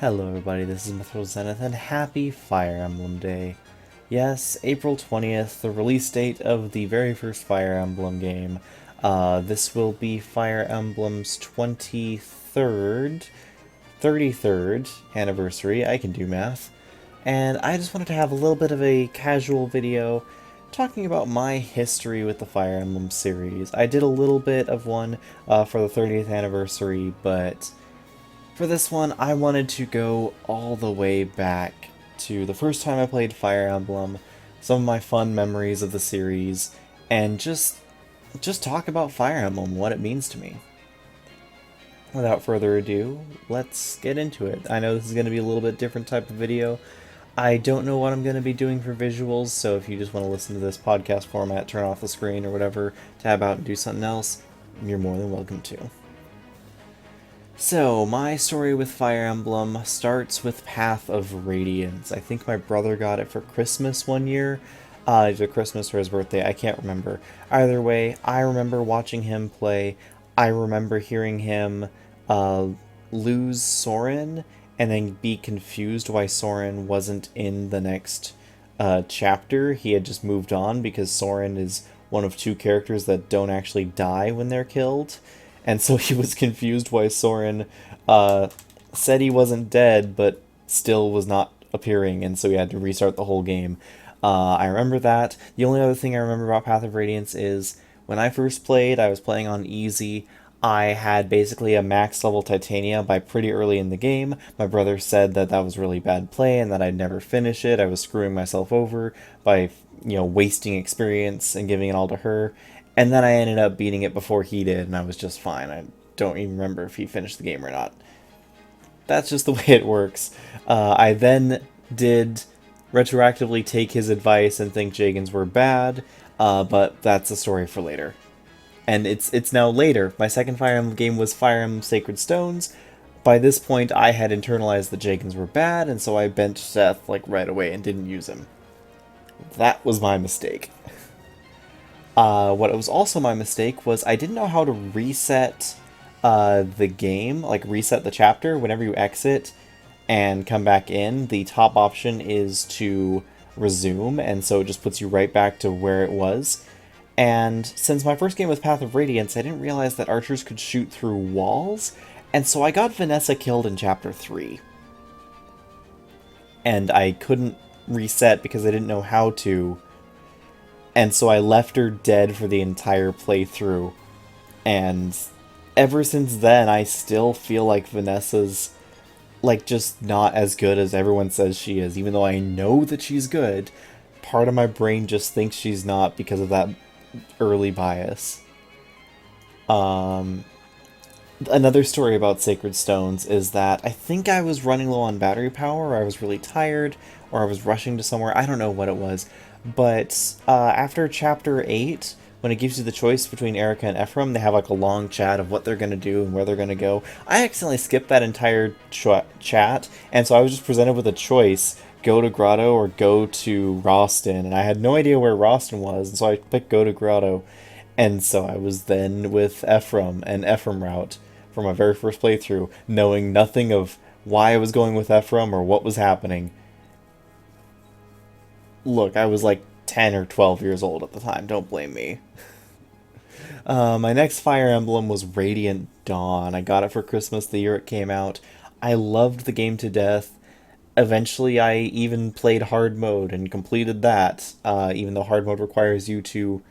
Hello everybody, this is Mithril Zenith, and happy Fire Emblem Day. Yes, April 20th, the release date of the very first Fire Emblem game. This will be Fire Emblem's 23rd, 33rd anniversary, I can do math. And I just wanted to have a little bit of a casual video talking about my history with the Fire Emblem series. I did a little bit of one for the 30th anniversary, but for this one, I wanted to go all the way back to the first time I played Fire Emblem, some of my fun memories of the series, and just talk about Fire Emblem, what it means to me. Without further ado, let's get into it. I know this is going to be a little bit different type of video. I don't know what I'm going to be doing for visuals, so if you just want to listen to this podcast format, turn off the screen or whatever, tab out and do something else, you're more than welcome to. So, my story with Fire Emblem starts with Path of Radiance. I think my brother got it for Christmas one year. Either Christmas or his birthday, I can't remember. Either way, I remember watching him play. I remember hearing him lose Soren and then be confused why Soren wasn't in the next chapter. He had just moved on because Soren is one of two characters that don't actually die when they're killed. And so he was confused why Soren said he wasn't dead, but still was not appearing, and so he had to restart the whole game. I remember that. The only other thing I remember about Path of Radiance is when I first played, I was playing on easy. I had basically a max level Titania by pretty early in the game. My brother said that that was really bad play and that I'd never finish it. I was screwing myself over by, wasting experience and giving it all to her. And then I ended up beating it before he did, and I was just fine. I don't even remember if he finished the game or not. That's just the way it works. I then did retroactively take his advice and think Jagans were bad, but that's a story for later. And it's now later. My second Fire Emblem game was Fire Emblem Sacred Stones. By this point, I had internalized that Jagans were bad, and so I benched Seth right away and didn't use him. That was my mistake. What was also my mistake was I didn't know how to reset the game, reset the chapter. Whenever you exit and come back in, the top option is to resume, and so it just puts you right back to where it was. And since my first game was Path of Radiance, I didn't realize that archers could shoot through walls, and so I got Vanessa killed in Chapter 3. And I couldn't reset because I didn't know how to. And so I left her dead for the entire playthrough. And ever since then, I still feel like Vanessa's, just not as good as everyone says she is. Even though I know that she's good, part of my brain just thinks she's not because of that early bias. Another story about Sacred Stones is that I think I was running low on battery power, or I was really tired, or I was rushing to somewhere. I don't know what it was. But after Chapter 8, when it gives you the choice between Erica and Ephraim, they have a long chat of what they're going to do and where they're going to go. I accidentally skipped that entire chat, and so I was just presented with a choice, go to Grotto or go to Roston, and I had no idea where Roston was, and so I picked go to Grotto. And so I was then with Ephraim and Ephraim route for my very first playthrough, knowing nothing of why I was going with Ephraim or what was happening. Look, I was 10 or 12 years old at the time, don't blame me. My next Fire Emblem was Radiant Dawn. I got it for Christmas the year it came out. I loved the game to death. Eventually, I even played hard mode and completed that, even though hard mode requires you to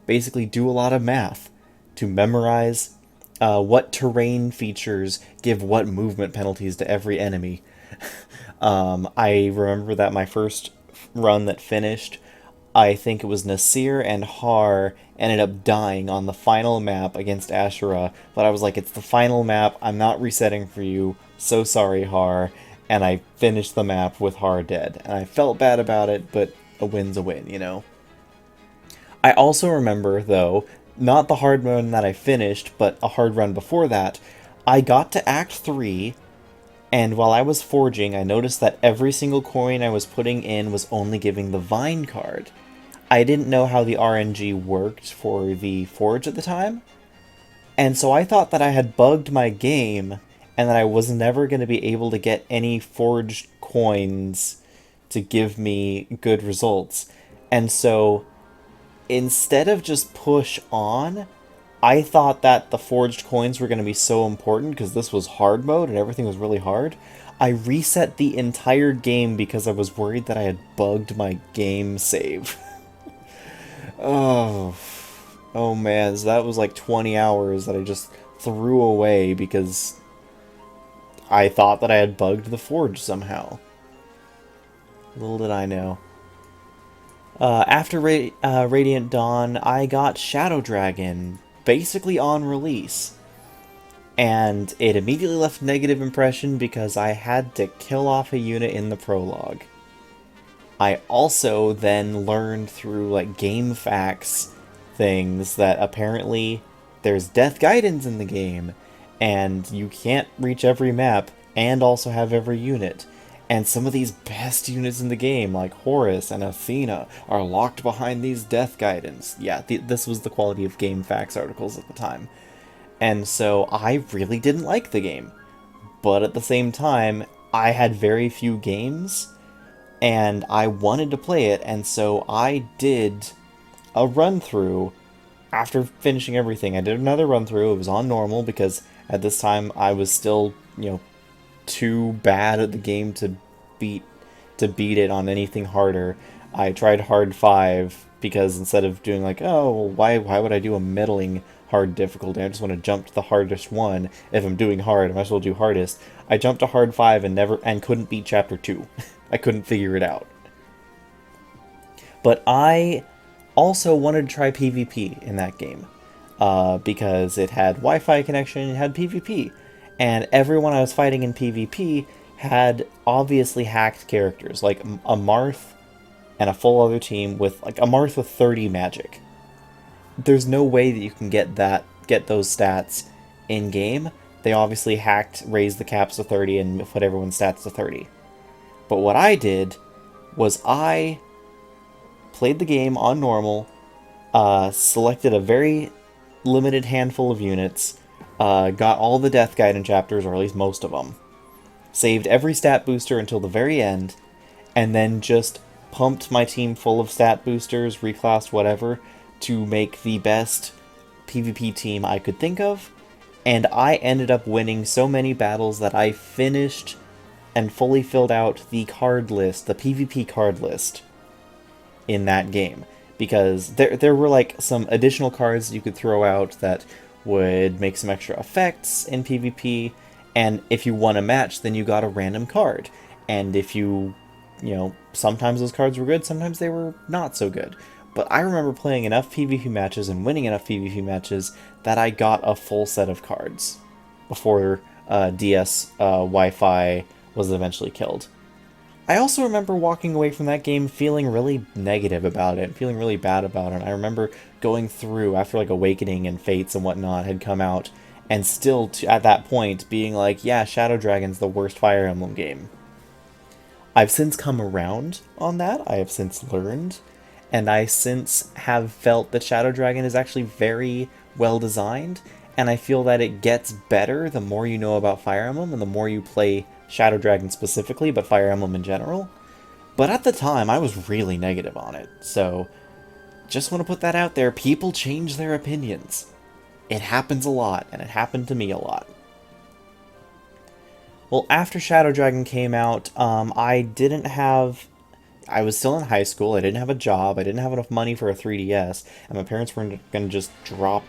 basically do a lot of math to memorize what terrain features give what movement penalties to every enemy. I remember that my first run that finished, I think it was Nasir and Har ended up dying on the final map against Ashura, but I was like, it's the final map, I'm not resetting for you, so sorry Har, and I finished the map with Har dead, and I felt bad about it, but a win's a win, I also remember, though, not the hard run that I finished, but a hard run before that, I got to Act 3, and while I was forging, I noticed that every single coin I was putting in was only giving the Vine card. I didn't know how the RNG worked for the forge at the time, and so I thought that I had bugged my game and that I was never going to be able to get any forged coins to give me good results. And so instead of just push on, I thought that the forged coins were going to be so important because this was hard mode and everything was really hard. I reset the entire game because I was worried that I had bugged my game save. Oh, oh man, so that was like 20 hours that I just threw away because I thought that I had bugged the forge somehow. Little did I know. After Radiant Dawn, I got Shadow Dragon, basically on release. And it immediately left a negative impression because I had to kill off a unit in the prologue. I also then learned through like game facts things that apparently there's death guidance in the game, and you can't reach every map and also have every unit. And some of these best units in the game, like Horus and Athena, are locked behind these death guidance. Yeah, this was the quality of game facts articles at the time. And so I really didn't like the game. But at the same time, I had very few games, and I wanted to play it, and so I did a run-through after finishing everything. I did another run-through. It was on normal, because at this time I was still, too bad at the game to beat it on anything harder. I tried hard 5 because instead of doing like, oh, well, why would I do a middling hard difficulty? I just want to jump to the hardest one. If I'm doing hard, I might as well do hardest. I jumped to hard 5 and couldn't beat chapter 2. I couldn't figure it out. But I also wanted to try PvP in that game because it had Wi-Fi connection, it had PvP. And everyone I was fighting in PvP had obviously hacked characters, like a Marth and a full other team with, like, a Marth with 30 magic. There's no way that you can get those stats in-game. They obviously raised the caps to 30 and put everyone's stats to 30. But what I did was I played the game on normal, selected a very limited handful of units, got all the Death Guidance chapters, or at least most of them, saved every stat booster until the very end, and then just pumped my team full of stat boosters, reclassed whatever, to make the best PvP team I could think of, and I ended up winning so many battles that I finished and fully filled out the card list, the PvP card list, in that game. Because there were like some additional cards you could throw out that would make some extra effects in PvP, and if you won a match, then you got a random card. And if sometimes those cards were good, sometimes they were not so good. But I remember playing enough PvP matches and winning enough PvP matches that I got a full set of cards before DS Wi-Fi was eventually killed. I also remember walking away from that game feeling really negative about it, feeling really bad about it. I remember going through, after like Awakening and Fates and whatnot had come out, and still at that point being like, yeah, Shadow Dragon's the worst Fire Emblem game. I've since come around on that, I have since learned, and I since have felt that Shadow Dragon is actually very well designed, and I feel that it gets better the more you know about Fire Emblem and the more you play Shadow Dragon specifically, but Fire Emblem in general. But at the time, I was really negative on it, so just want to put that out there. People change their opinions. It happens a lot, and it happened to me a lot. Well, after Shadow Dragon came out, I was still in high school, I didn't have a job, I didn't have enough money for a 3DS, and my parents weren't going to just drop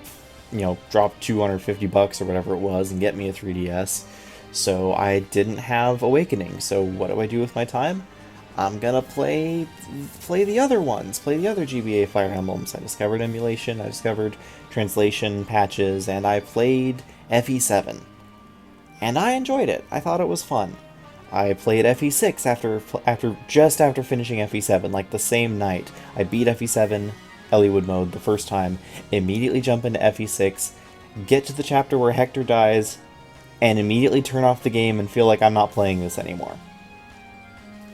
$250 or whatever it was and get me a 3DS. So I didn't have Awakening. So what do I do with my time? I'm gonna play the other ones, play the other GBA Fire Emblems. I discovered emulation, I discovered translation patches, and I played FE7. And I enjoyed it. I thought it was fun. I played FE6 after finishing FE7, like the same night. I beat FE7 Eliwood mode the first time, immediately jump into FE6, get to the chapter where Hector dies, and immediately turn off the game and feel like I'm not playing this anymore.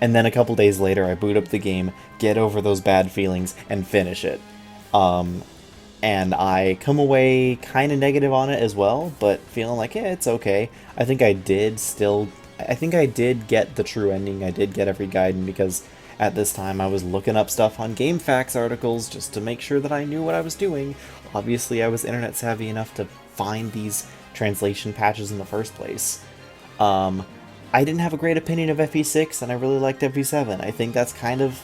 And then a couple days later, I boot up the game, get over those bad feelings, and finish it. and I come away kind of negative on it as well, but feeling like, yeah, it's okay. I think I did still, I think I did get the true ending. I did get every guide, because at this time I was looking up stuff on GameFAQs articles just to make sure that I knew what I was doing. Obviously, I was internet savvy enough to find these translation patches in the first place. Um, I didn't have a great opinion of FE6, and I really liked FE7. I think that's kind of,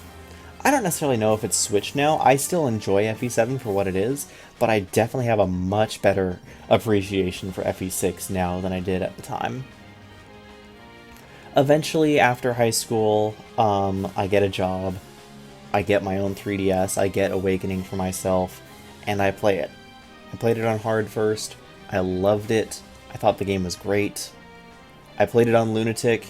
I don't necessarily know if it's switched now. I still enjoy FE7 for what it is, but I definitely have a much better appreciation for FE6 now than I did at the time. Eventually, after high school, I get a job, I get my own 3DS, I get Awakening for myself, and I play it. I played it on hard first, I loved it, I thought the game was great. I played it on Lunatic,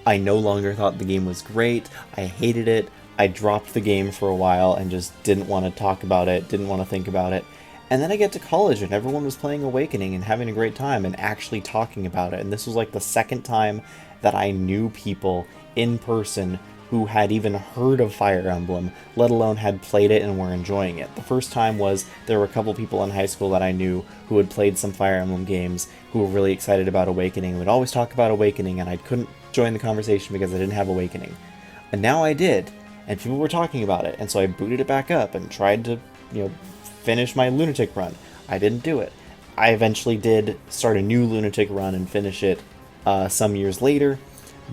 I no longer thought the game was great, I hated it, I dropped the game for a while and just didn't want to talk about it, didn't want to think about it. And then I get to college and everyone was playing Awakening and having a great time and actually talking about it. And this was like the second time that I knew people in person who had even heard of Fire Emblem, let alone had played it and were enjoying it. The first time was there were a couple people in high school that I knew who had played some Fire Emblem games who were really excited about Awakening, would always talk about Awakening, and I couldn't join the conversation because I didn't have Awakening. And now I did, and people were talking about it, and so I booted it back up and tried to, finish my Lunatic run. I didn't do it. I eventually did start a new Lunatic run and finish it some years later,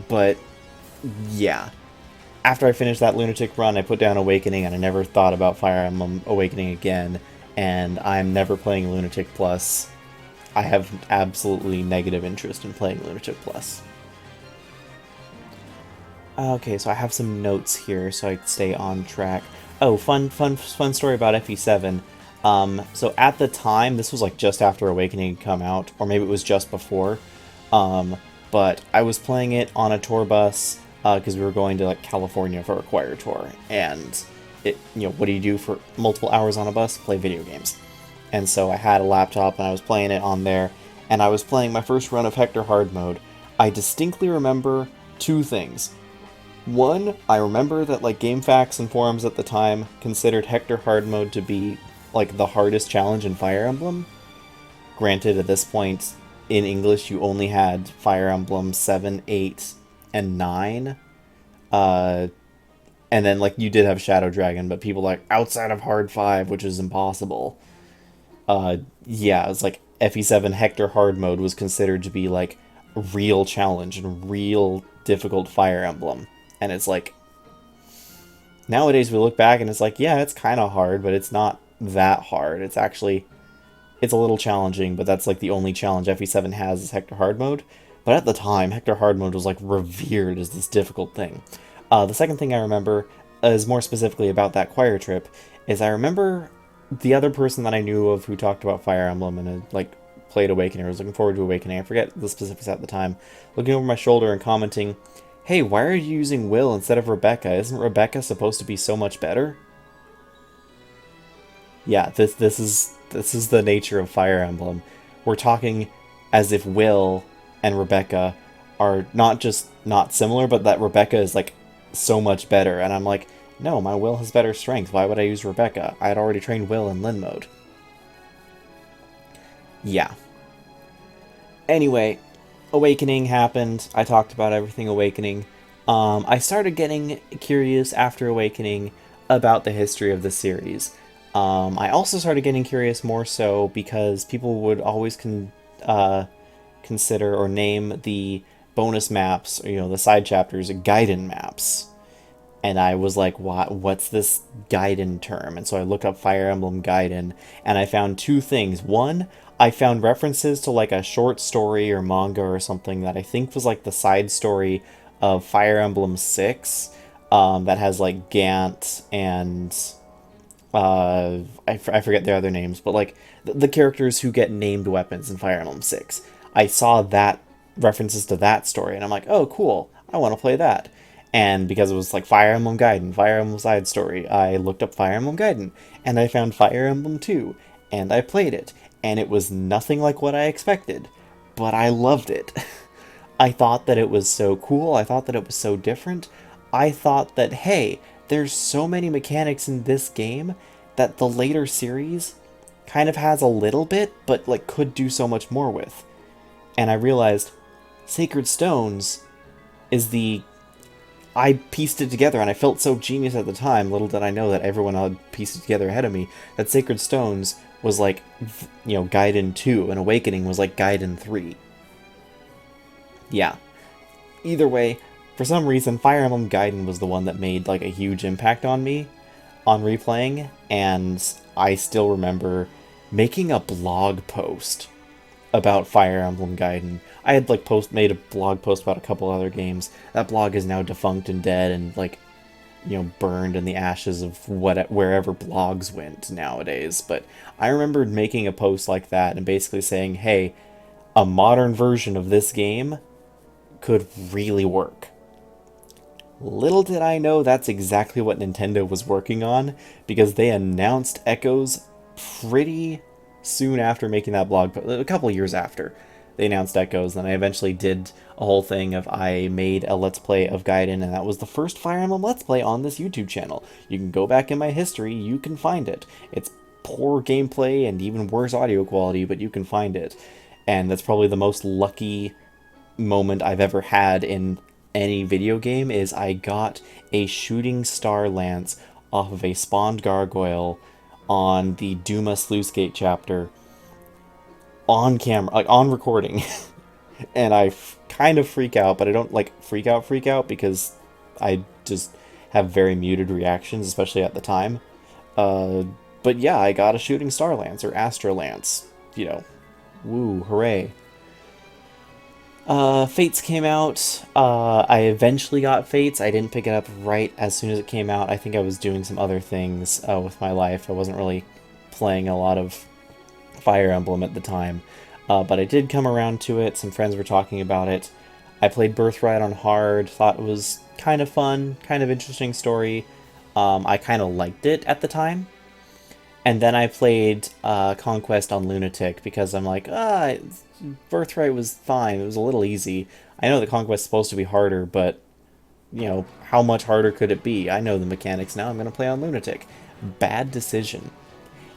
but yeah. After I finished that Lunatic run, I put down Awakening, and I never thought about Fire Emblem Awakening again, and I'm never playing Lunatic Plus. I have absolutely negative interest in playing Lunatic Plus. Okay, so I have some notes here so I can stay on track. Oh, fun story about FE7. So at the time, this was like just after Awakening had come out, or maybe it was just before. But I was playing it on a tour bus because we were going to like California for a choir tour, and what do you do for multiple hours on a bus? Play video games. And so I had a laptop and I was playing it on there, and I was playing my first run of Hector Hard Mode. I distinctly remember two things. One, I remember that like GameFAQs and forums at the time considered Hector Hard Mode to be like the hardest challenge in Fire Emblem. Granted, at this point in English you only had Fire Emblem 7, 8, and 9. And then like you did have Shadow Dragon, but people like outside of Hard 5, which is impossible. Yeah, it's like FE7 Hector Hard Mode was considered to be like a real challenge and real difficult Fire Emblem. And it's like, nowadays we look back and it's like, yeah, it's kind of hard, but it's not that hard. It's a little challenging, but that's like the only challenge FE7 has is Hector Hard Mode. But at the time, Hector Hard Mode was like revered as this difficult thing. The second thing I remember is more specifically about that choir trip, is I remember the other person that I knew of who talked about Fire Emblem and had like played Awakening or was looking forward to Awakening, I forget the specifics at the time, looking over my shoulder and commenting, "Hey, why are you using Will instead of Rebecca? Isn't Rebecca supposed to be so much better?" Yeah, this is the nature of Fire Emblem. We're talking as if Will and Rebecca are not just not similar, but that Rebecca is like so much better. And I'm like, no, my Will has better strength. Why would I use Rebecca? I had already trained Will in Lin mode. Yeah. Anyway, Awakening happened. I talked about everything Awakening. I started getting curious after Awakening about the history of the series. I also started getting curious more so because people would always consider or name the bonus maps, or, the side chapters, Gaiden maps. And I was like, what's this Gaiden term? And so I looked up Fire Emblem Gaiden, and I found two things. One, I found references to like a short story or manga or something that I think was like the side story of Fire Emblem 6, that has like Gant and I forget their other names, but like the characters who get named weapons in Fire Emblem 6. I saw that references to that story, and I'm like, oh, cool, I want to play that. And because it was like Fire Emblem Gaiden, Fire Emblem side story, I looked up Fire Emblem Gaiden, and I found Fire Emblem 2, and I played it, and it was nothing like what I expected, but I loved it. I thought that it was so cool, I thought that it was so different, I thought that, hey, there's so many mechanics in this game, that the later series kind of has a little bit, but like could do so much more with. And I realized Sacred Stones is the... I pieced it together, and I felt so genius at the time, little did I know that everyone had pieced it together ahead of me, that Sacred Stones was like, Gaiden 2, and Awakening was like Gaiden 3. Yeah. Either way, for some reason, Fire Emblem Gaiden was the one that made like a huge impact on me on replaying, and I still remember making a blog post about Fire Emblem Gaiden. I had like made a blog post about a couple other games. That blog is now defunct and dead and like, burned in the ashes of wherever blogs went nowadays. But I remember making a post like that and basically saying, hey, a modern version of this game could really work. Little did I know that's exactly what Nintendo was working on, because they announced Echoes pretty soon after making that blog post, a couple years after they announced Echoes. Then I eventually did a whole thing of I made a Let's Play of Gaiden, and that was the first Fire Emblem Let's Play on this YouTube channel. You can go back in my history, you can find it. It's poor gameplay and even worse audio quality, but you can find it. And that's probably the most lucky moment I've ever had in any video game, is I got a shooting star lance off of a spawned gargoyle on the Duma Sluice Gate chapter on camera, like on recording. And I kind of freak out, but I don't like freak out because I just have very muted reactions, especially at the time. But yeah, I got a shooting star lance, or Astro Lance, woo, hooray. Fates came out. I eventually got Fates. I didn't pick it up right as soon as it came out. I think I was doing some other things with my life. I wasn't really playing a lot of Fire Emblem at the time. But I did come around to it. Some friends were talking about it. I played Birthright on hard. Thought it was kind of fun, kind of interesting story. I kind of liked it at the time. And then I played Conquest on Lunatic because I'm like, Birthright was fine. It was a little easy. I know that Conquest is supposed to be harder, but, how much harder could it be? I know the mechanics now. I'm going to play on Lunatic. Bad decision.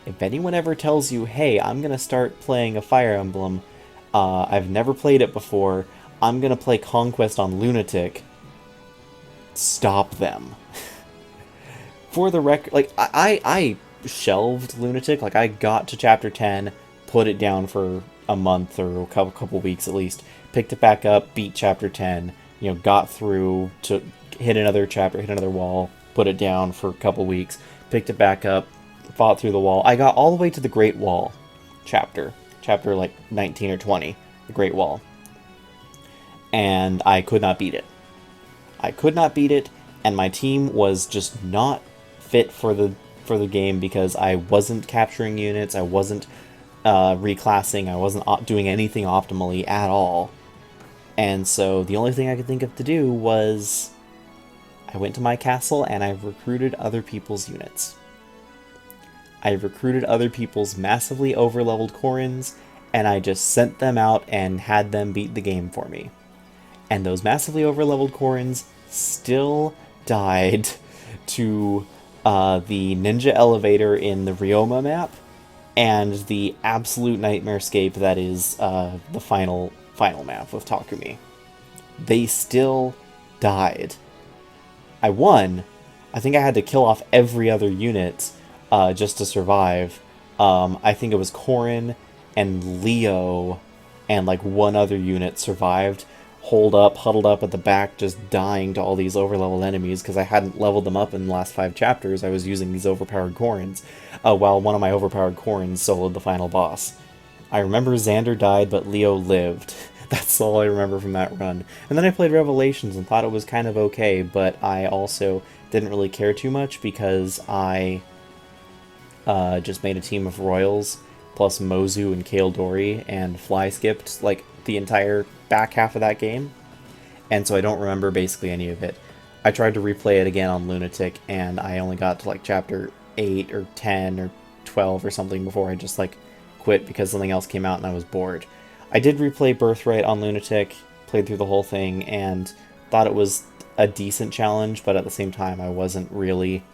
If anyone ever tells you, hey, I'm going to start playing a Fire Emblem, I've never played it before, I'm going to play Conquest on Lunatic, stop them. For the record, like, I shelved Lunatic. Like, I got to chapter 10, put it down for a month or a couple weeks at least, picked it back up, beat chapter 10, got through to hit another chapter, hit another wall, put it down for a couple weeks, picked it back up, fought through the wall. I got all the way to the Great Wall chapter like 19 or 20, the Great Wall. And I could not beat it. And my team was just not fit for the game because I wasn't capturing units, I wasn't reclassing, I wasn't doing anything optimally at all. And so the only thing I could think of to do was I went to my castle and I recruited other people's units. I recruited other people's massively overleveled Korins, and I just sent them out and had them beat the game for me. And those massively overleveled Korins still died to the ninja elevator in the Ryoma map, and the absolute nightmarescape that is the final map with Takumi. They still died. I won. I think I had to kill off every other unit just to survive. I think it was Korin and Leo and like one other unit survived, huddled up at the back, just dying to all these overleveled enemies because I hadn't leveled them up in the last 5 chapters. I was using these overpowered Korins, while one of my overpowered Korins soloed the final boss. I remember Xander died, but Leo lived. That's all I remember from that run. And then I played Revelations and thought it was kind of okay, but I also didn't really care too much because I just made a team of Royals, plus Mozu and Kale Dory, and fly skipped like the entire back half of that game. And so I don't remember basically any of it. I tried to replay it again on Lunatic, and I only got to like chapter 8 or 10 or 12 or something before I just like quit because something else came out and I was bored. I did replay Birthright on Lunatic, played through the whole thing, and thought it was a decent challenge, but at the same time I wasn't really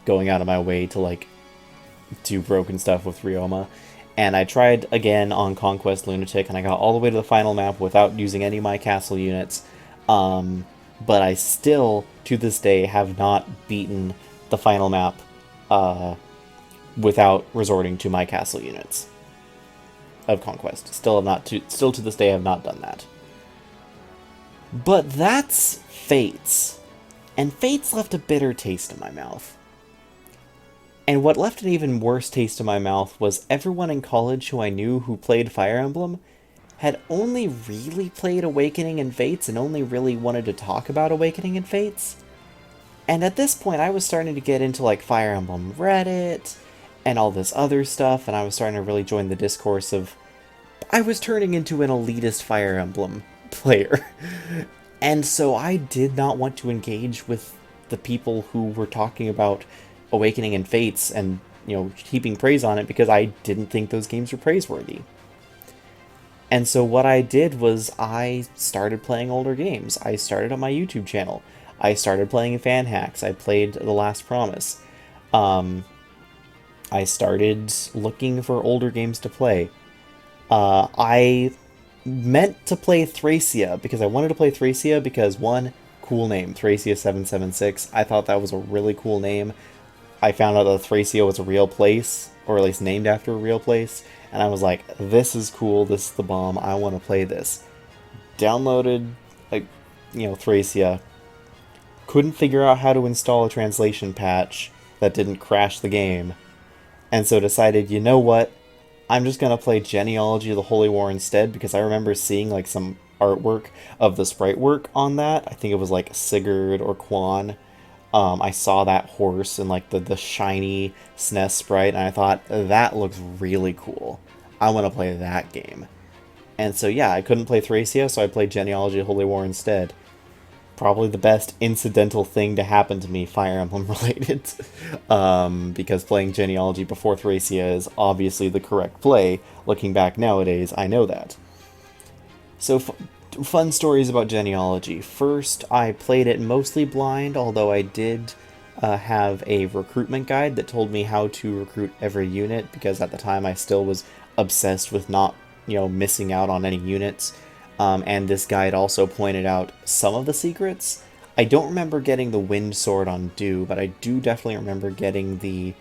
going out of my way to like do broken stuff with Ryoma. And I tried again on Conquest Lunatic, and I got all the way to the final map without using any of my castle units. But I still, to this day, have not beaten the final map without resorting to my castle units of Conquest. Still to this day, have not done that. But that's Fates. And Fates left a bitter taste in my mouth. And what left an even worse taste in my mouth was everyone in college who I knew who played Fire Emblem had only really played Awakening and Fates and only really wanted to talk about Awakening and Fates. And at this point, I was starting to get into like Fire Emblem Reddit and all this other stuff, and I was starting to really join the discourse of... I was turning into an elitist Fire Emblem player. And so I did not want to engage with the people who were talking about Awakening and Fates and, heaping praise on it, because I didn't think those games were praiseworthy. And so what I did was I started playing older games. I started on my YouTube channel. I started playing fan hacks. I played The Last Promise. I started looking for older games to play. I meant to play Thracia, because I wanted to play Thracia because, one, cool name, Thracia 776. I thought that was a really cool name. I found out that Thracia was a real place, or at least named after a real place, and I was like, this is cool, this is the bomb, I want to play this. Downloaded, Thracia. Couldn't figure out how to install a translation patch that didn't crash the game, and so decided, you know what, I'm just going to play Genealogy of the Holy War instead, because I remember seeing like some artwork of the sprite work on that. I think it was like Sigurd or Quan. I saw that horse and like the shiny SNES sprite, and I thought, that looks really cool. I want to play that game. And so yeah, I couldn't play Thracia, so I played Genealogy of Holy War instead. Probably the best incidental thing to happen to me, Fire Emblem related. Because playing Genealogy before Thracia is obviously the correct play. Looking back nowadays, I know that. So fun stories about Genealogy. First, I played it mostly blind, although I did have a recruitment guide that told me how to recruit every unit, because at the time I still was obsessed with not, missing out on any units. And this guide also pointed out some of the secrets. I don't remember getting the Wind Sword on Dew, but I do definitely remember getting the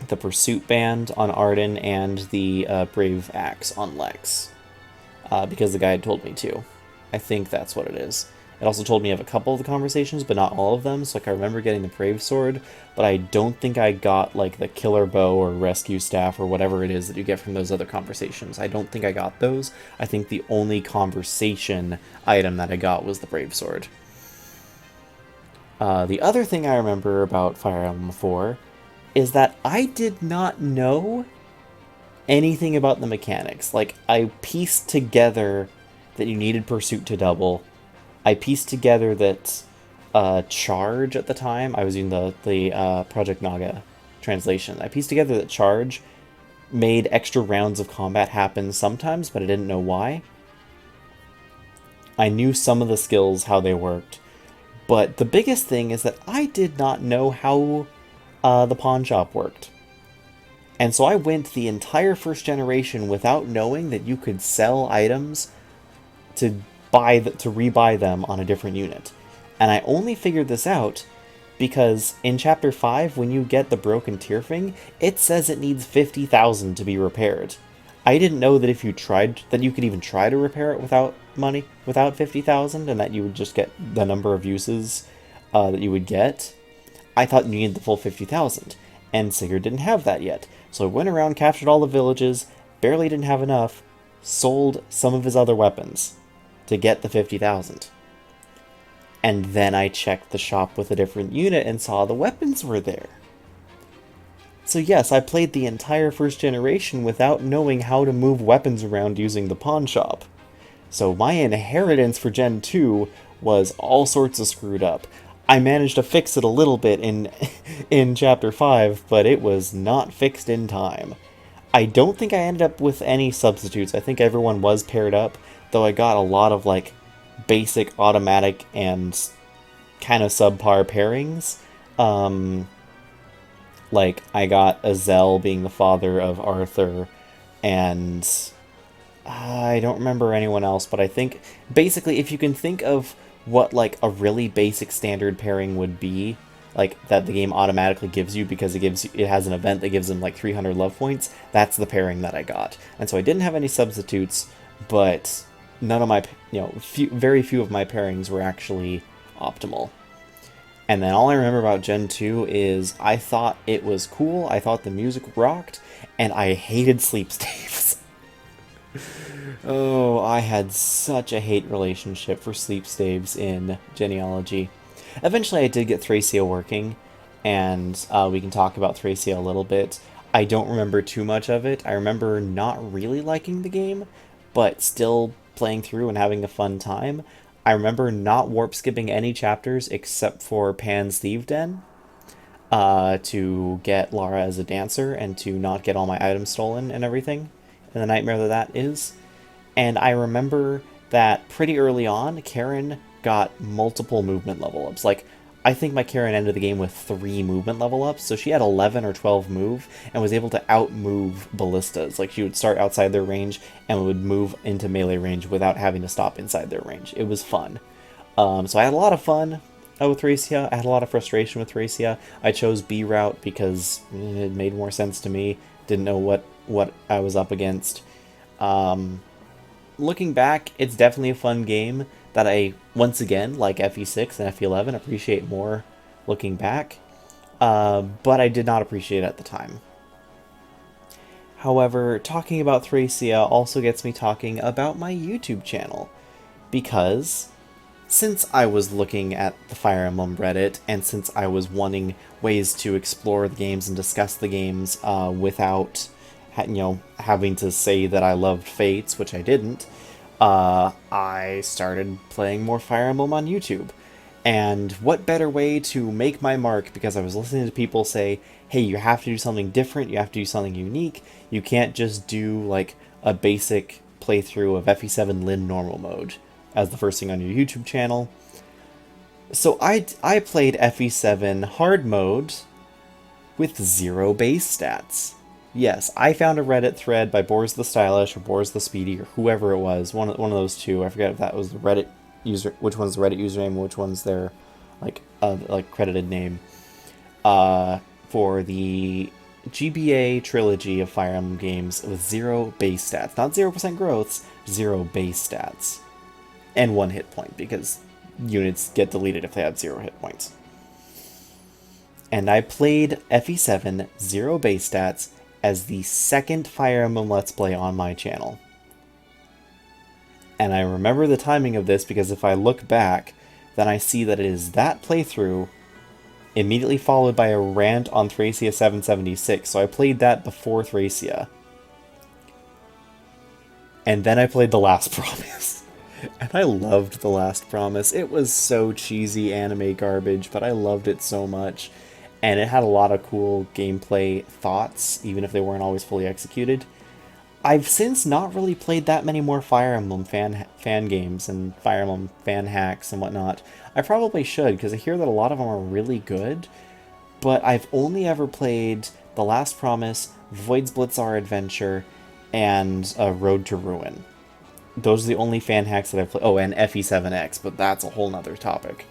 Pursuit Band on Arden and the Brave Axe on Lex. Because the guide told me to. I think that's what it is. It also told me of a couple of the conversations, but not all of them. So I remember getting the Brave Sword, but I don't think I got like the Killer Bow or Rescue Staff or whatever it is that you get from those other conversations. I don't think I got those. I think the only conversation item that I got was the Brave Sword. The other thing I remember about Fire Emblem 4 is that I did not know anything about the mechanics. Like, I pieced together that you needed Pursuit to double. I pieced together that Charge at the time, I was using the Project Naga translation. I pieced together that Charge made extra rounds of combat happen sometimes, but I didn't know why. I knew some of the skills, how they worked. But the biggest thing is that I did not know how the pawn shop worked. And so I went the entire first generation without knowing that you could sell items to rebuy them on a different unit. And I only figured this out because in Chapter 5, when you get the broken Tearfing, it says it needs 50,000 to be repaired. I didn't know that if you tried, that you could even try to repair it without money, without 50,000, and that you would just get the number of uses that you would get. I thought you needed the full 50,000, and Sigurd didn't have that yet. So I went around, captured all the villages, barely didn't have enough, sold some of his other weapons to get the 50,000. And then I checked the shop with a different unit and saw the weapons were there. So yes, I played the entire first generation without knowing how to move weapons around using the pawn shop. So my inheritance for Gen 2 was all sorts of screwed up. I managed to fix it a little bit in Chapter 5, but it was not fixed in time. I don't think I ended up with any substitutes. I think everyone was paired up, though I got a lot of like basic automatic and kind of subpar pairings. Like, I got Azel being the father of Arthur, and I don't remember anyone else, but I think basically if you can think of what like a really basic standard pairing would be, like that the game automatically gives you because it has an event that gives them like 300 love points, that's the pairing that I got. And so I didn't have any substitutes, but none of my very few of my pairings were actually optimal. And then all I remember about Gen 2 is I thought it was cool, I thought the music rocked, and I hated sleep staves. Oh, I had such a hate relationship for sleep staves in Genealogy. Eventually, I did get Thracia working, and we can talk about Thracia a little bit. I don't remember too much of it. I remember not really liking the game, but still playing through and having a fun time. I remember not warp skipping any chapters except for Pan's Thief Den to get Lara as a dancer and to not get all my items stolen and everything, and the nightmare that that is. And I remember that pretty early on, Karen got multiple movement level ups. Like, I think my Karen ended the game with 3 movement level ups, so she had 11 or 12 move and was able to outmove ballistas. Like, she would start outside their range and would move into melee range without having to stop inside their range. It was fun. So I had a lot of fun with Thracia. I had a lot of frustration with Thracia. I chose B route because it made more sense to me. Didn't know what I was up against. Looking back, it's definitely a fun game that I, once again, like FE6 and FE11, appreciate more looking back, but I did not appreciate it at the time. However, talking about Thracia also gets me talking about my YouTube channel, because since I was looking at the Fire Emblem Reddit, and since I was wanting ways to explore the games and discuss the games without having to say that I loved Fates, which I didn't, I started playing more Fire Emblem on YouTube. And what better way to make my mark, because I was listening to people say, hey, you have to do something different, you have to do something unique, you can't just do like a basic playthrough of FE7 Lin normal mode as the first thing on your YouTube channel. So I played FE7 hard mode with 0 base stats. Yes, I found a Reddit thread by Boris the Stylish or Boris the Speedy or whoever it was, one of those two. I forget if that was the Reddit user, which one's the Reddit username, and which one's their like credited name. For the GBA trilogy of Fire Emblem games with 0 base stats, not 0% growths, 0 base stats, and 1 hit point because units get deleted if they had 0 hit points. And I played FE7 0 base stats as the second Fire Emblem Let's Play on my channel. And I remember the timing of this because if I look back, then I see that it is that playthrough immediately followed by a rant on Thracia 776, so I played that before Thracia. And then I played The Last Promise. And I loved The Last Promise. It was so cheesy anime garbage, but I loved it so much. And it had a lot of cool gameplay thoughts, even if they weren't always fully executed. I've since not really played that many more Fire Emblem fan games and Fire Emblem fan hacks and whatnot. I probably should, because I hear that a lot of them are really good, but I've only ever played The Last Promise, Void's Blitzar Adventure, and Road to Ruin. Those are the only fan hacks that I've played. Oh, and FE7X, but that's a whole nother topic.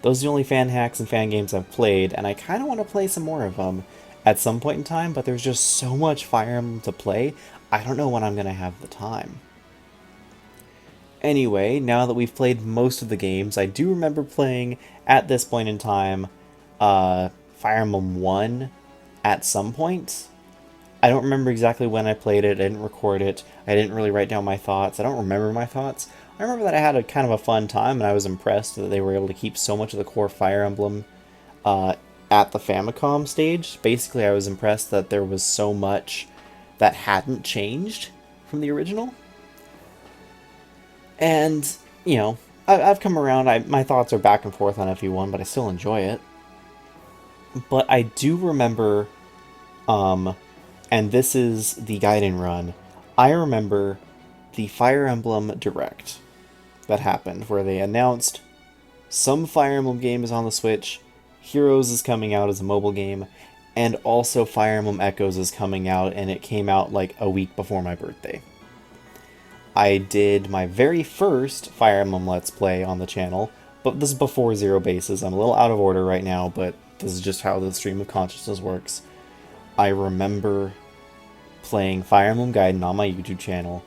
Those are the only fan hacks and fan games I've played, and I kind of want to play some more of them at some point in time, but there's just so much Fire Emblem to play, I don't know when I'm going to have the time. Anyway, now that we've played most of the games, I do remember playing, at this point in time, Fire Emblem 1 at some point. I don't remember exactly when I played it, I didn't record it, I didn't really write down my thoughts, I don't remember my thoughts. I remember that I had a kind of a fun time, and I was impressed that they were able to keep so much of the core Fire Emblem at the Famicom stage. Basically, I was impressed that there was so much that hadn't changed from the original. And, I've come around. My thoughts are back and forth on FE1, but I still enjoy it. But I do remember, and this is the Gaiden run, I remember the Fire Emblem Direct that happened, where they announced some Fire Emblem game is on the Switch, Heroes is coming out as a mobile game, And also Fire Emblem Echoes is coming out, and it came out like a week before my birthday. I did my very first Fire Emblem Let's Play on the channel, but this is before Zero Bases. I'm a little out of order right now, but this is just how the stream of consciousness works. I remember playing Fire Emblem Gaiden on my YouTube channel.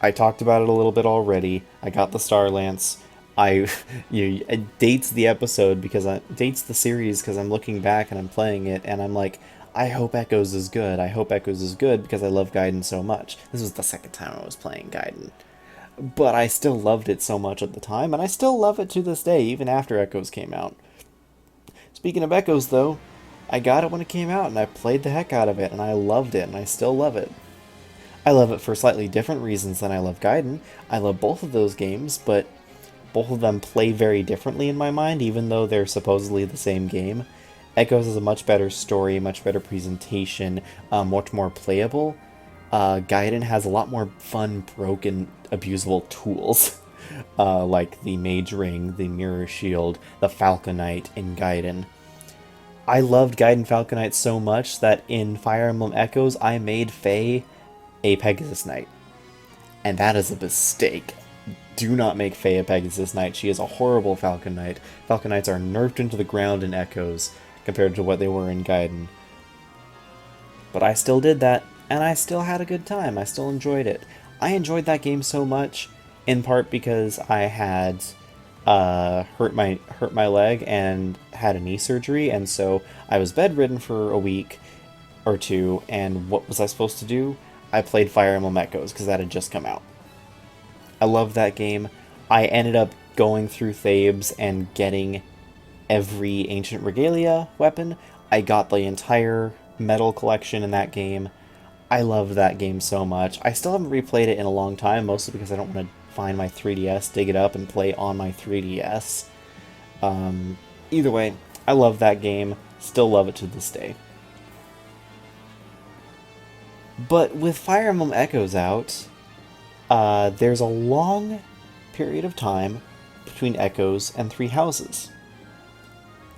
I talked about it a little bit already. I got the Star Lance. It dates the episode because it dates the series because I'm looking back and I'm playing it and I'm like, I hope Echoes is good. I hope Echoes is good because I love Gaiden so much. This was the second time I was playing Gaiden. But I still loved it so much at the time, and I still love it to this day, even after Echoes came out. Speaking of Echoes, though, I got it when it came out, and I played the heck out of it, and I loved it, and I still love it. I love it for slightly different reasons than I love Gaiden. I love both of those games, but both of them play very differently in my mind, even though they're supposedly the same game. Echoes is a much better story, much better presentation, much more playable. Gaiden has a lot more fun, broken, abusable tools, like the Mage Ring, the Mirror Shield, the Falconite in Gaiden. I loved Gaiden Falconite so much that in Fire Emblem Echoes, I made Faye a Pegasus Knight. And that is a mistake. Do not make Faye a Pegasus Knight. She is a horrible Falcon Knight. Falcon Knights are nerfed into the ground in Echoes compared to what they were in Gaiden. But I still did that, and I still had a good time. I still enjoyed it. I enjoyed that game so much, in part because I had hurt my leg and had a knee surgery, and so I was bedridden for a week or two, and what was I supposed to do? I played Fire Emblem Echoes, because that had just come out. I loved that game. I ended up going through Thebes and getting every Ancient Regalia weapon. I got the entire medal collection in that game. I loved that game so much. I still haven't replayed it in a long time, mostly because I don't want to find my 3DS, dig it up, and play on my 3DS. Either way, I love that game. Still love it to this day. But with Fire Emblem Echoes out, there's a long period of time between Echoes and Three Houses.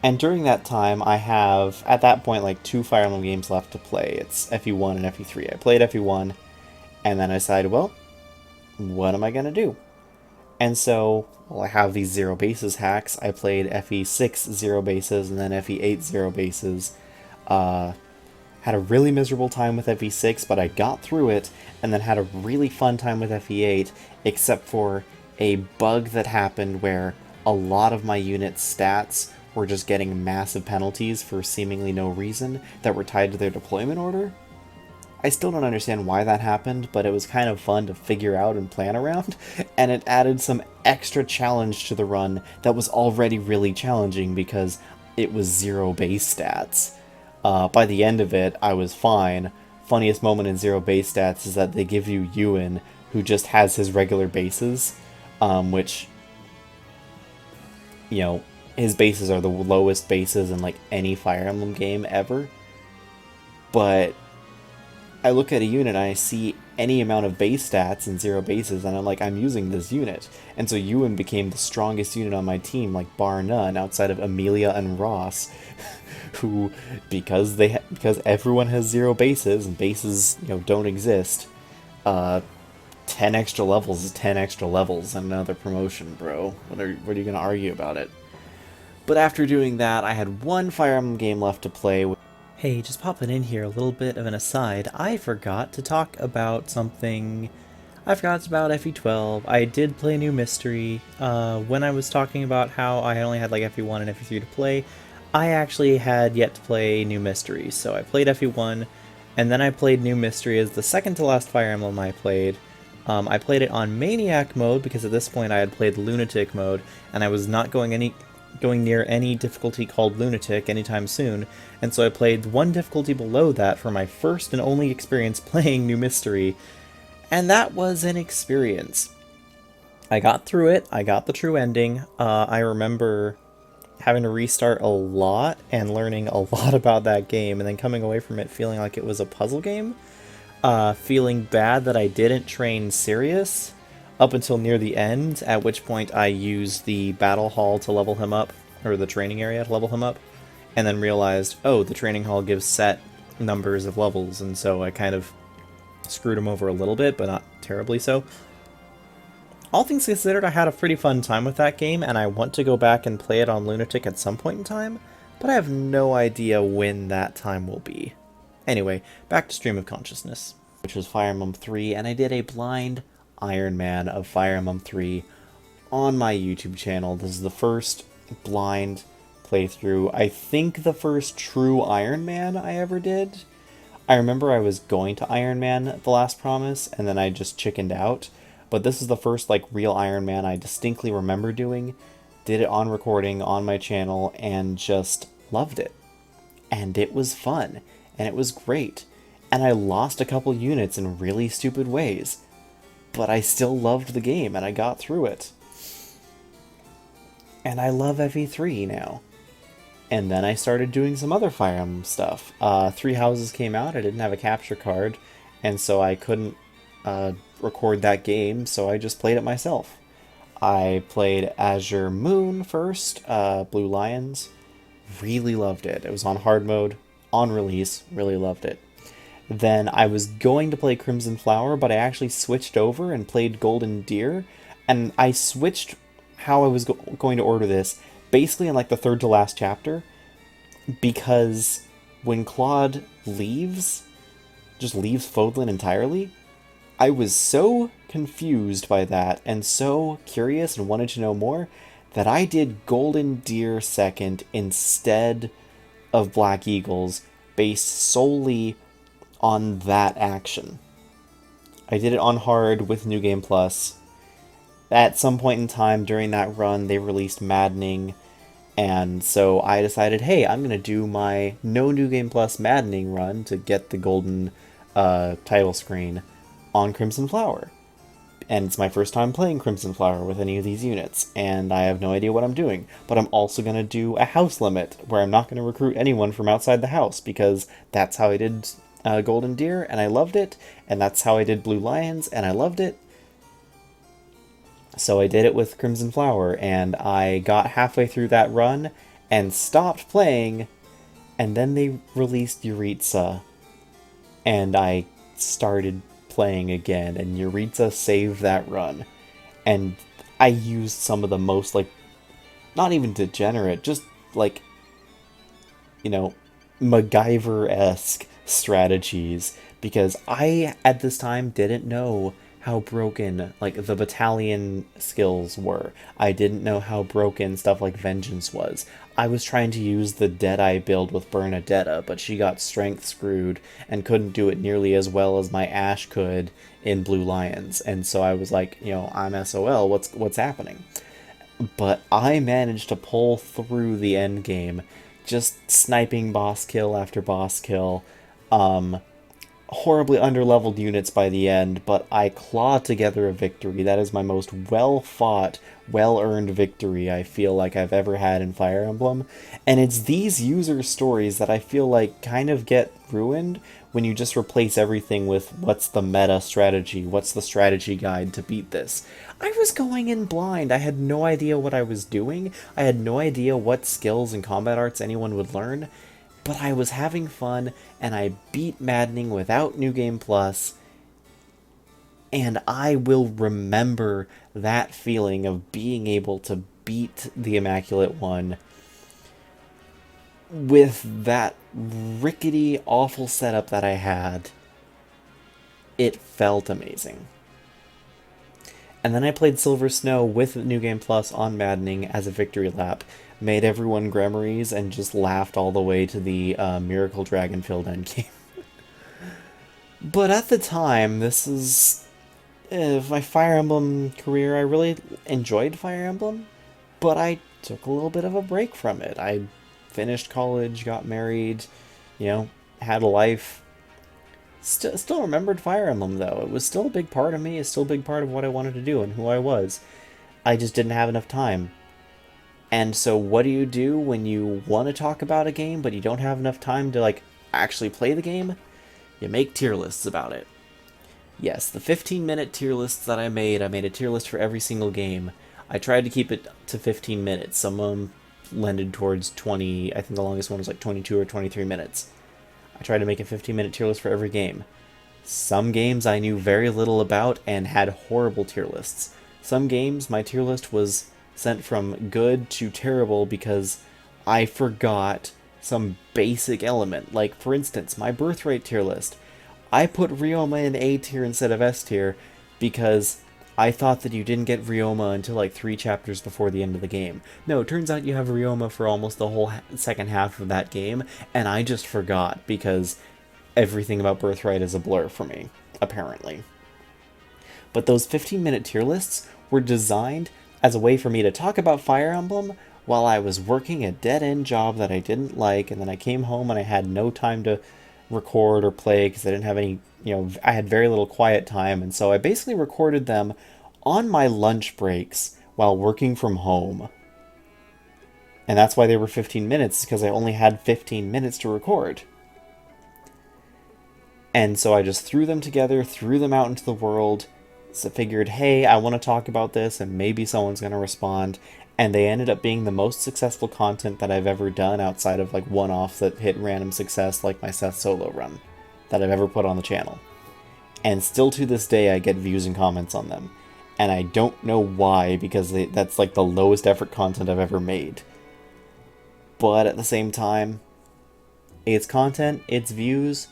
And during that time, I have, at that point, like 2 Fire Emblem games left to play. It's FE1 and FE3. I played FE1, and then I decided, well, what am I going to do? And so, well, I have these Zero Bases hacks. I played FE6 Zero Bases and then FE8 Zero Bases. Had a really miserable time with FE6, but I got through it, and then had a really fun time with FE8, except for a bug that happened where a lot of my unit's stats were just getting massive penalties for seemingly no reason that were tied to their deployment order. I still don't understand why that happened, but it was kind of fun to figure out and plan around, and it added some extra challenge to the run that was already really challenging because it was zero base stats. By the end of it, I was fine. Funniest moment in Zero Base Stats is that they give you Ewan, who just has his regular bases, which, you know, his bases are the lowest bases in, like, any Fire Emblem game ever. But I look at a unit and I see any amount of base stats in Zero Bases, and I'm like, I'm using this unit. And so Ewan became the strongest unit on my team, like, bar none, outside of Amelia and Ross. Who, because everyone has 0 bases, and bases, you know, don't exist, 10 extra levels is 10 extra levels and another promotion, bro. What are you gonna argue about it? But after doing that, I had 1 Fire Emblem game left to play. Hey, just popping in here, a little bit of an aside. I forgot to talk about something. I forgot about FE12. I did play New Mystery. When I was talking about how I only had like FE1 and FE3 to play, I actually had yet to play New Mystery, so I played FE1, and then I played New Mystery as the second to last Fire Emblem I played. I played it on Maniac mode, because at this point I had played Lunatic mode, and I was not going near any difficulty called Lunatic anytime soon, and so I played 1 difficulty below that for my first and only experience playing New Mystery, and that was an experience. I got through it, I got the true ending. I remember having to restart a lot and learning a lot about that game, and then coming away from it feeling like it was a puzzle game, feeling bad that I didn't train Sirius up until near the end, at which point I used the battle hall to level him up, or the training area to level him up, and then realized, oh, the training hall gives set numbers of levels, and so I kind of screwed him over a little bit, but not terribly so. All things considered, I had a pretty fun time with that game, and I want to go back and play it on Lunatic at some point in time, but I have no idea when that time will be. Anyway, back to Stream of Consciousness, which was Fire Emblem 3, and I did a blind Iron Man of Fire Emblem 3 on my YouTube channel. This is the first blind playthrough. I think the first true Iron Man I ever did. I remember I was going to Iron Man The Last Promise, and then I just chickened out. But this is the first, like, real Iron Man I distinctly remember doing. Did it on recording on my channel, and just loved it. And it was fun. And it was great. And I lost a couple units in really stupid ways. But I still loved the game, and I got through it. And I love FE3 now. And then I started doing some other Fire Emblem stuff. Three Houses came out, I didn't have a capture card, and so I couldn't record that game, so I just played it myself. I played Azure Moon first, Blue Lions. Really loved it. It was on hard mode, on release, really loved it. Then I was going to play Crimson Flower, but I actually switched over and played Golden Deer, and I switched how I was going to order this basically in like the third to last chapter, because when Claude leaves, just leaves Fodlan entirely, I was so confused by that and so curious and wanted to know more that I did Golden Deer second instead of Black Eagles, based solely on that action. I did it on hard with New Game Plus. At some point in time during that run, they released Maddening, and so I decided, hey, I'm going to do my no New Game Plus Maddening run to get the golden title screen on Crimson Flower. And it's my first time playing Crimson Flower with any of these units, and I have no idea what I'm doing. But I'm also going to do a house limit, where I'm not going to recruit anyone from outside the house, because that's how I did Golden Deer, and I loved it, and that's how I did Blue Lions, and I loved it. So I did it with Crimson Flower, and I got halfway through that run and stopped playing, and then they released Yuritsa, and I started playing again, and Yuritsa saved that run. And I used some of the most, like, not even degenerate, just, like, you know, MacGyver-esque strategies, because I, at this time, didn't know how broken, like, the battalion skills were. I didn't know how broken stuff like Vengeance was. I was trying to use the Deadeye build with Bernadetta, but she got strength screwed and couldn't do it nearly as well as my Ashe could in Blue Lions. And so I was like, you know, I'm SOL, what's happening? But I managed to pull through the end game, just sniping boss kill after boss kill, horribly underleveled units by the end, but I clawed together a victory. That is my most well-fought, well-earned victory I feel like I've ever had in Fire Emblem. And it's these user stories that I feel like kind of get ruined when you just replace everything with what's the meta strategy, what's the strategy guide to beat this. I was going in blind. I had no idea what I was doing. I had no idea what skills and combat arts anyone would learn. But I was having fun, and I beat Maddening without New Game Plus, and I will remember that feeling of being able to beat the Immaculate One with that rickety, awful setup that I had. It felt amazing. And then I played Silver Snow with New Game Plus on Maddening as a victory lap, made everyone Gremmarys, and just laughed all the way to the Miracle Dragon-filled endgame. But at the time, this is my Fire Emblem career. I really enjoyed Fire Emblem, but I took a little bit of a break from it. I finished college, got married, you know, had a life. Still remembered Fire Emblem, though. It was still a big part of me. It's still a big part of what I wanted to do and who I was. I just didn't have enough time. And so what do you do when you want to talk about a game, but you don't have enough time to, like, actually play the game? You make tier lists about it. Yes, the 15-minute tier lists that I made a tier list for every single game. I tried to keep it to 15 minutes. Some of them lended towards 20. I think the longest one was like 22 or 23 minutes. I tried to make a 15-minute tier list for every game. Some games I knew very little about and had horrible tier lists. Some games, my tier list was sent from good to terrible because I forgot some basic element. Like, for instance, my birthright tier list. I put Ryoma in A tier instead of S tier because I thought that you didn't get Ryoma until like 3 chapters before the end of the game. No, it turns out you have Ryoma for almost the whole second half of that game, and I just forgot because everything about Birthright is a blur for me, apparently. But those 15-minute tier lists were designed as a way for me to talk about Fire Emblem while I was working a dead-end job that I didn't like, and then I came home and I had no time to record or play because I didn't have any, I had very little quiet time, and so I basically recorded them on my lunch breaks while working from home. And that's why they were 15 minutes, because I only had 15 minutes to record. And so I just threw them together, threw them out into the world, so figured, hey, I want to talk about this, and maybe someone's going to respond. And they ended up being the most successful content that I've ever done outside of like one-offs that hit random success like my Seth solo run that I've ever put on the channel. And still to this day I get views and comments on them. And I don't know why, because that's like the lowest effort content I've ever made. But at the same time, it's content, it's views,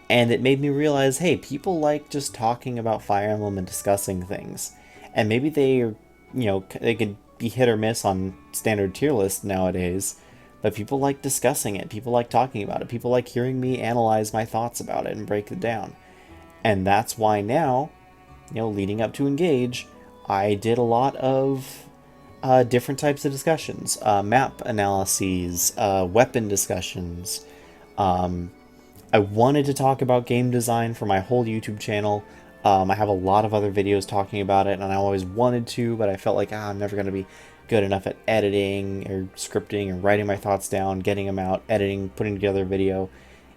and it made me realize, hey, people like just talking about Fire Emblem and discussing things. And maybe they could be hit or miss on standard tier lists nowadays, but people like discussing it, people like talking about it, people like hearing me analyze my thoughts about it and break it down. And that's why now, leading up to Engage, I did a lot of different types of discussions, map analyses, weapon discussions. I wanted to talk about game design for my whole YouTube channel. I have a lot of other videos talking about it, and I always wanted to, but I felt like I'm never going to be good enough at editing or scripting or writing my thoughts down, getting them out, editing, putting together a video.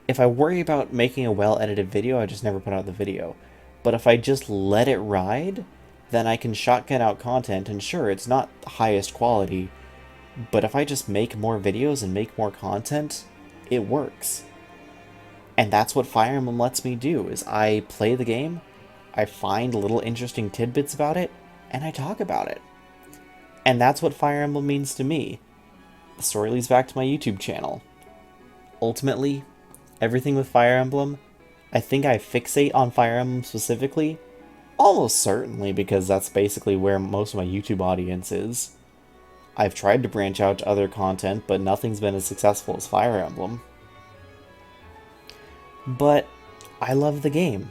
If I worry about making a well-edited video, I just never put out the video. But if I just let it ride, then I can shotgun out content, and sure, it's not the highest quality, but if I just make more videos and make more content, it works. And that's what Fire Emblem lets me do, is I play the game, I find little interesting tidbits about it, and I talk about it. And that's what Fire Emblem means to me. The story leads back to my YouTube channel. Ultimately, everything with Fire Emblem, I think I fixate on Fire Emblem specifically, almost certainly because that's basically where most of my YouTube audience is. I've tried to branch out to other content, but nothing's been as successful as Fire Emblem. But I love the game.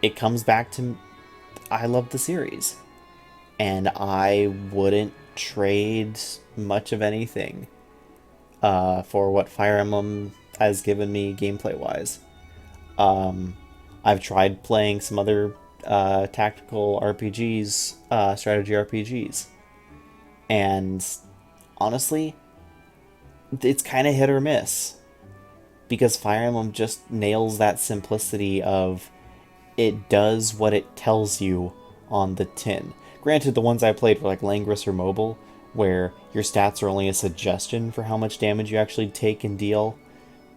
It comes back to I love the series, and I wouldn't trade much of anything for what Fire Emblem has given me gameplay wise. I've tried playing some other tactical RPGs, strategy RPGs, and honestly, it's kind of hit or miss, because Fire Emblem just nails that simplicity of it does what it tells you on the tin. Granted, the ones I played were like Langris or Mobile, where your stats are only a suggestion for how much damage you actually take and deal,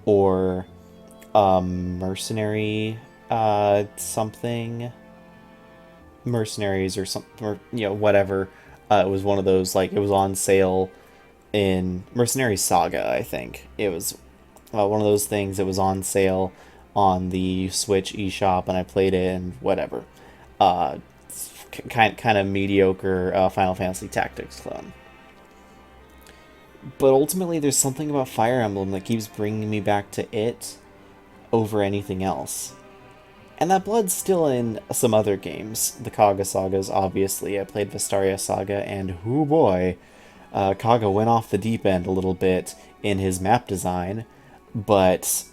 or Mercenary something, Mercenaries or something, or whatever. It was one of those, like, it was on sale in Mercenary Saga, I think. It was one of those things that was on sale on the Switch eShop, and I played it, and whatever. Kind of mediocre Final Fantasy Tactics clone. But ultimately, there's something about Fire Emblem that keeps bringing me back to it over anything else. And that blood's still in some other games. The Kaga sagas, obviously. I played Vestaria Saga, and hoo boy, Kaga went off the deep end a little bit in his map design, but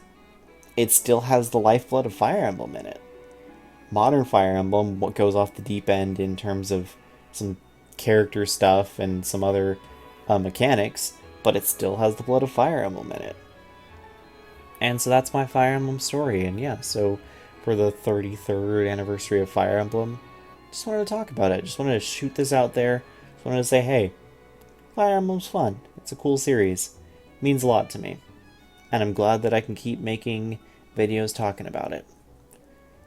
it still has the lifeblood of Fire Emblem in it. Modern Fire Emblem goes off the deep end in terms of some character stuff and some other mechanics, but it still has the blood of Fire Emblem in it. And so that's my Fire Emblem story, and yeah, so for the 33rd anniversary of Fire Emblem, just wanted to talk about it, just wanted to shoot this out there, just wanted to say, hey, Fire Emblem's fun, It's a cool series. It means a lot to me. And I'm glad that I can keep making videos talking about it.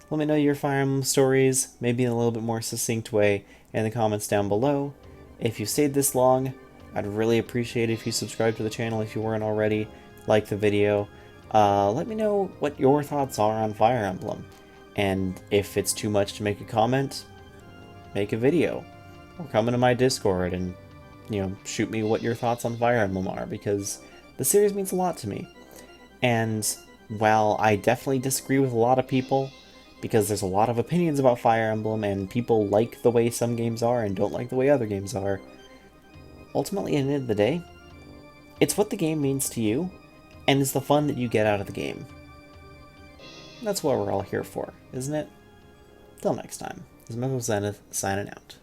Let me know your Fire Emblem stories, maybe in a little bit more succinct way, in the comments down below. If you've stayed this long, I'd really appreciate it if you subscribe to the channel if you weren't already, like the video. Let me know what your thoughts are on Fire Emblem. And if it's too much to make a comment, make a video. Or come into my Discord and, shoot me what your thoughts on Fire Emblem are, because the series means a lot to me. And while I definitely disagree with a lot of people, because there's a lot of opinions about Fire Emblem, and people like the way some games are and don't like the way other games are, ultimately, at the end of the day, it's what the game means to you, and it's the fun that you get out of the game. That's what we're all here for, isn't it? Till next time, this is Zenith signing out.